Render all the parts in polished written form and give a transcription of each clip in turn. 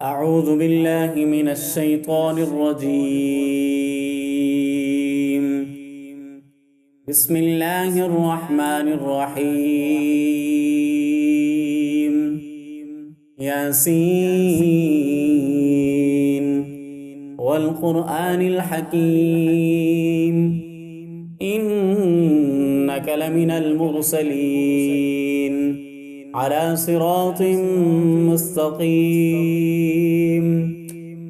أعوذ بالله من الشيطان الرجيم. بسم الله الرحمن الرحيم. ياسين والقرآن الحكيم إنك لمن المرسلين على صراط مستقيم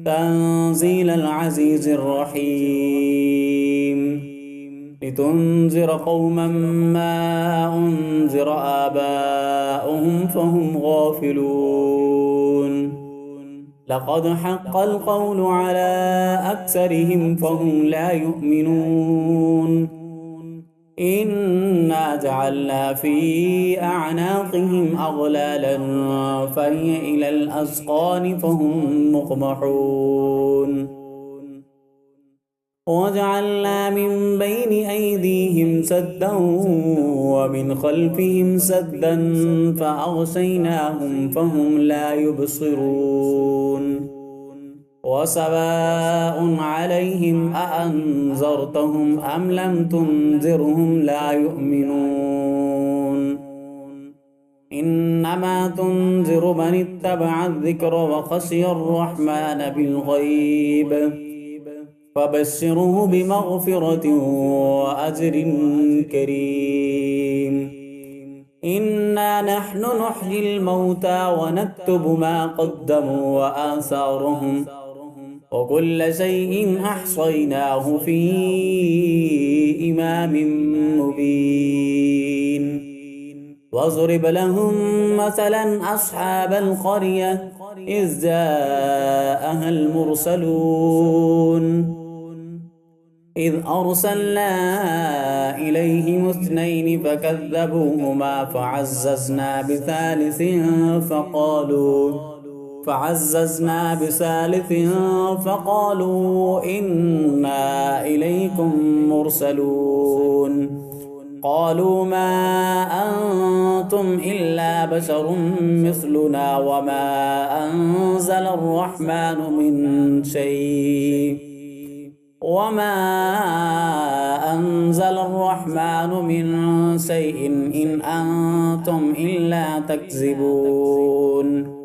تنزيل العزيز الرحيم لتنذر قوما ما أنذر آباؤهم فهم غافلون لقد حق القول على أكثرهم فهم لا يؤمنون إنا جعلنا في أعناقهم أغلالا فهي إلى الأذقان فهم مقمحون وجعلنا من بين أيديهم سدا ومن خلفهم سدا فأغشيناهم فهم لا يبصرون وسواء عليهم أأنذرتهم أم لم تنذرهم لا يؤمنون إنما تنذر من اتبع الذكر وخشي الرحمن بالغيب فبشره بمغفرة وأجر كريم إنا نحن نحيي الموتى ونكتب ما قدموا وآثارهم وكل شيء أحصيناه في إمام مبين واضرب لهم مثلا أصحاب القرية إذ جاءها المرسلون إذ أرسلنا إليهم اثنين فكذبوهما فعززنا بثالث فقالوا إنا إليكم مرسلون قالوا ما أنتم إلا بشر مثلنا وما أنزل الرحمن من شيء إن أنتم إلا تكذبون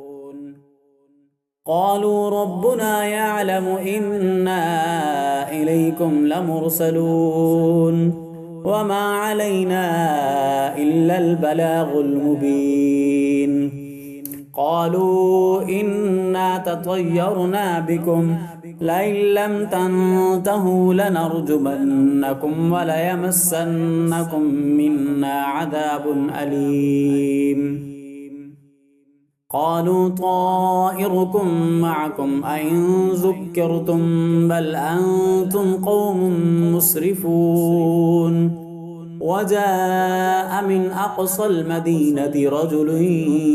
قالوا ربنا يعلم إنا إليكم لمرسلون وما علينا إلا البلاغ المبين قالوا إنا تطيرنا بكم لئن لم تنتهوا لنرجمنكم وليمسنكم منا عذاب أليم قالوا طائركم معكم أئن ذكرتم بل أنتم قوم مسرفون وجاء من أقصى المدينة رجل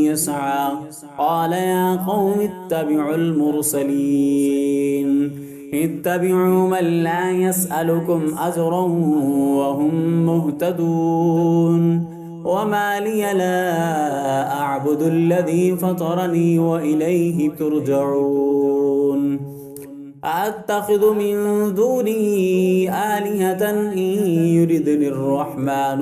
يسعى قال يا قوم اتبعوا المرسلين اتبعوا من لا يسألكم أجرا وهم مهتدون وما لي لا أعبد الذي فطرني وإليه ترجعون أأتخذ من دونه آلهة إن يردني الرحمن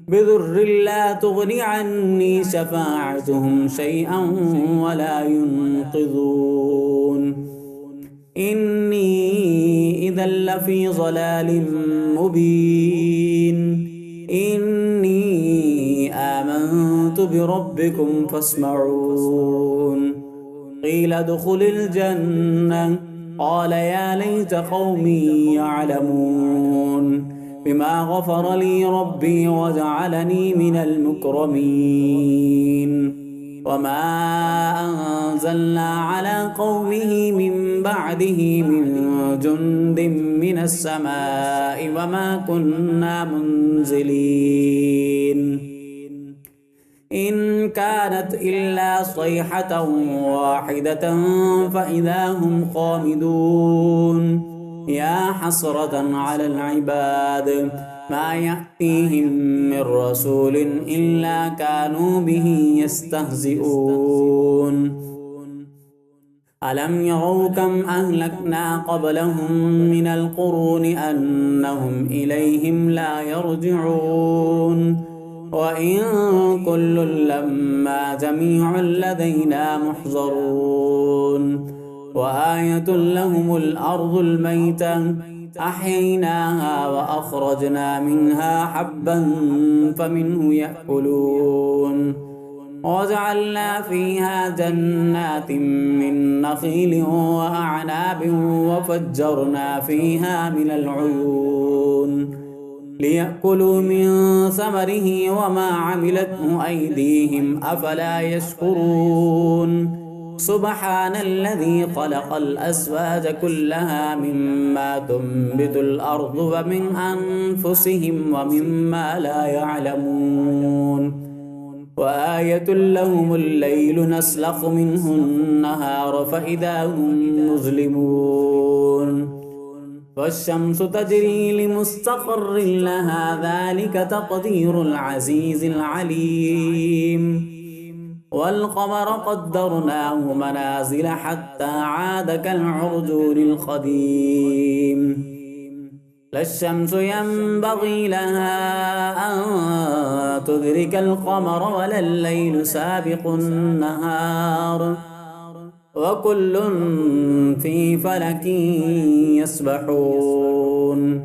بذر لا تغني عني شفاعتهم شيئا ولا ينقذون إني إذا لفي ضلال مبين إني آمنت بربكم فاسمعون قيل ادخل الجنة قال يا ليت قومي يعلمون بما غفر لي ربي وجعلني من المكرمين وما أنزلنا على قومه من بعده من جند من السماء وما كنا منزلين إن كانت إلا صيحة واحدة فإذا هم خامدون يا حسرة على العباد ما يأتيهم من رسول إلا كانوا به يستهزئون ألم يروا كم أهلكنا قبلهم من القرون أنهم إليهم لا يرجعون وإن كل لما جميع لدينا محضرون وآية لهم الأرض الميتة أحييناها وأخرجنا منها حبا فمنه يأكلون وجعلنا فيها جنات من نخيل وأعناب وفجرنا فيها من العيون ليأكلوا من ثمره وما عملته أيديهم أفلا يشكرون سبحان الذي خلق الأزواج كلها مما تنبت الأرض ومن أنفسهم ومما لا يعلمون وآية لهم الليل نسلخ منه النهار فإذا هم مظلمون والشمس تجري لمستقر لها ذلك تقدير العزيز العليم والقمر قدرناه منازل حتى عاد كالعرجون القديم لا الشمس ينبغي لها أن تدرك القمر ولا الليل سابق النهار وكل في فلك يسبحون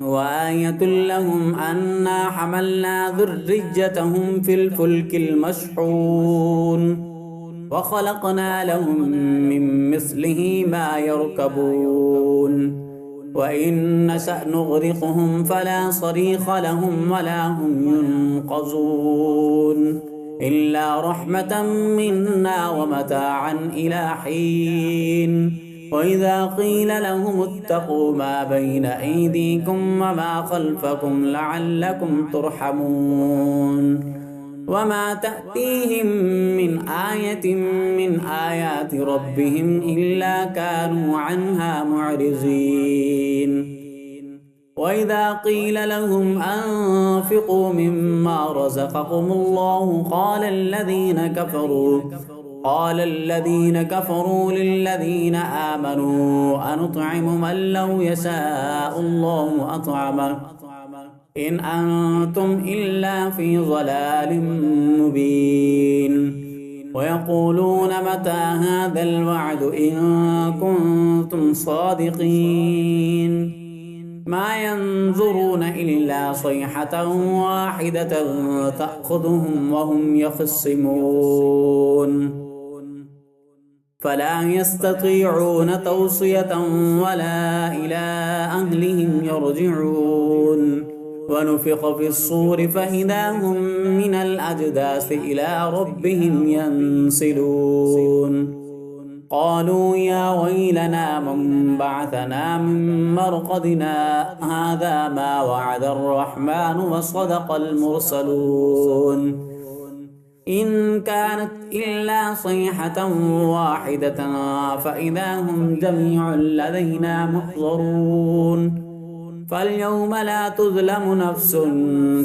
وآية لهم أنا حملنا ذريتهم في الفلك المشحون وخلقنا لهم من مثله ما يركبون وإن نشأ نغرقهم فلا صريخ لهم ولا هم ينقذون إلا رحمة منا ومتاعا إلى حين وإذا قيل لهم اتقوا ما بين أيديكم وما خلفكم لعلكم ترحمون وما تأتيهم من آية من آيات ربهم إلا كانوا عنها معرضين وإذا قيل لهم أنفقوا مما رزقكم الله قال الذين كفروا للذين آمنوا أنطعم من لو يشاء الله أطعمه إن أنتم إلا في ضلال مبين ويقولون متى هذا الوعد إن كنتم صادقين ما ينظرون إلا صيحة واحدة تأخذهم وهم يخصمون فلا يستطيعون توصية ولا إلى أهلهم يرجعون ونفخ في الصور فإذا هم من الأجداث إلى ربهم ينسلون قالوا يا ويلنا من بعثنا من مرقدنا هذا ما وعد الرحمن وصدق المرسلون إن كانت إلا صيحة واحدة فإذا هم جميع لدينا محضرون فاليوم لا تظلم نفس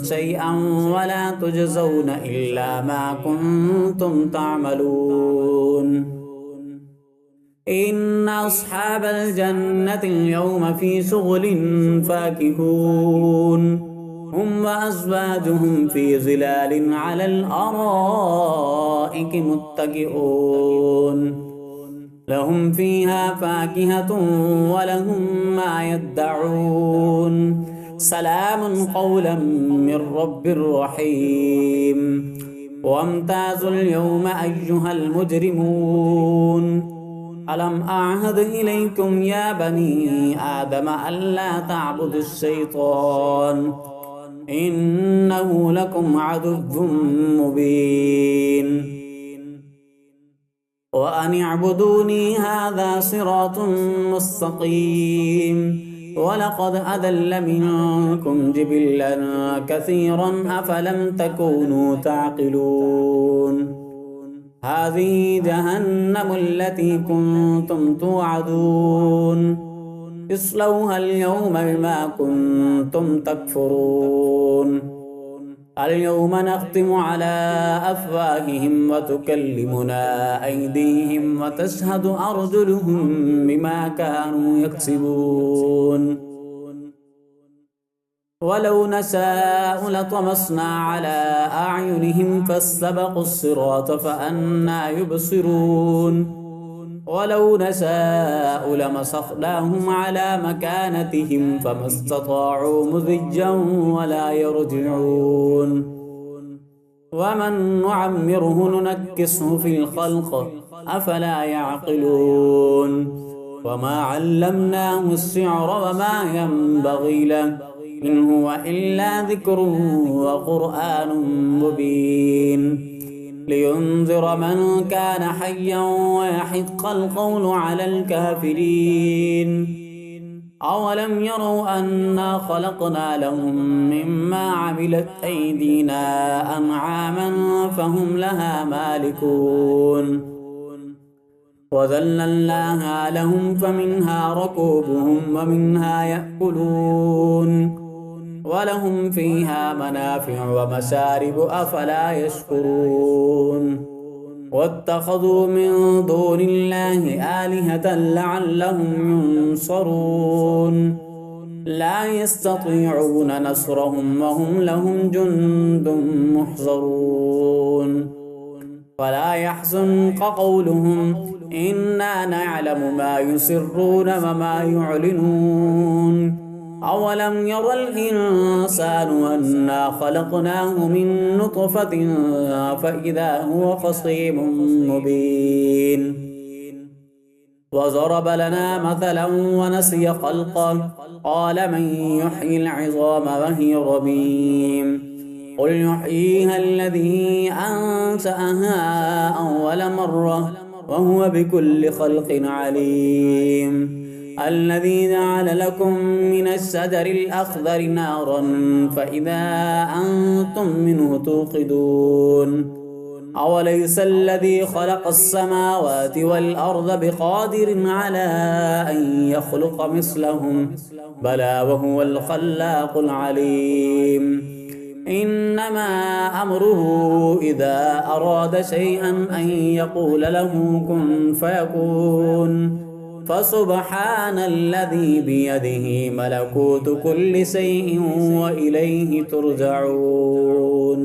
شيئا ولا تجزون إلا ما كنتم تعملون إن أصحاب الجنة اليوم في شغل فاكهون هم وأزواجهم في ظلال على الأرائك متكئون لهم فيها فاكهة ولهم ما يدعون سلام قولا من رب رحيم وامتازوا اليوم أيها المجرمون ألم أعهد إليكم يا بني آدم ألا تعبدوا الشيطان إنه لكم عدو مبين وأن اعبدوني هذا صراط مستقيم ولقد أضل منكم جبلا كثيرا أفلم تكونوا تعقلون هذه جهنم التي كنتم توعدون اصلوها اليوم بما كنتم تكفرون اليوم نختم على أفواههم وتكلمنا أيديهم وتشهد أرجلهم بما كانوا يكسبون ولو نشاء لطمسنا على أعينهم فاستبقوا الصراط فأنى يبصرون ولو نشاء لمسخناهم على مكانتهم فما استطاعوا مضجا ولا يرجعون ومن نعمره ننكسه في الخلق أفلا يعقلون وما علمناه الشعر وما ينبغي له إن هو إلا ذكر وقرآن مبين لينذر من كان حيا ويحق القول على الكافرين أولم يروا أنا خلقنا لهم مما عملت أيدينا أنعاما فهم لها مالكون وذللناها لهم فمنها ركوبهم ومنها يأكلون ولهم فيها منافع ومشارب أفلا يشكرون واتخذوا من دون الله آلهة لعلهم ينصرون لا يستطيعون نصرهم وهم لهم جند محضرون ولا يحزنك قولهم إنا نعلم ما يسرون وما يعلنون أولم ير الإنسان أنا خلقناه من نطفة فإذا هو خصيم مبين وضرب لنا مثلا ونسي خلقه قال من يحيي العظام وهي رميم قل يحييها الذي أنشأها أول مرة وهو بكل خلق عليم الذي جعل لكم من الشجر الأخضر نارا فإذا أنتم منه توقدون أوليس الذي خلق السماوات والأرض بقادر على أن يخلق مثلهم بلى وهو الخلاق العليم إنما أمره إذا أراد شيئا أن يقول له كن فيكون فسبحان الذي بيده ملكوت كل شيء وإليه ترجعون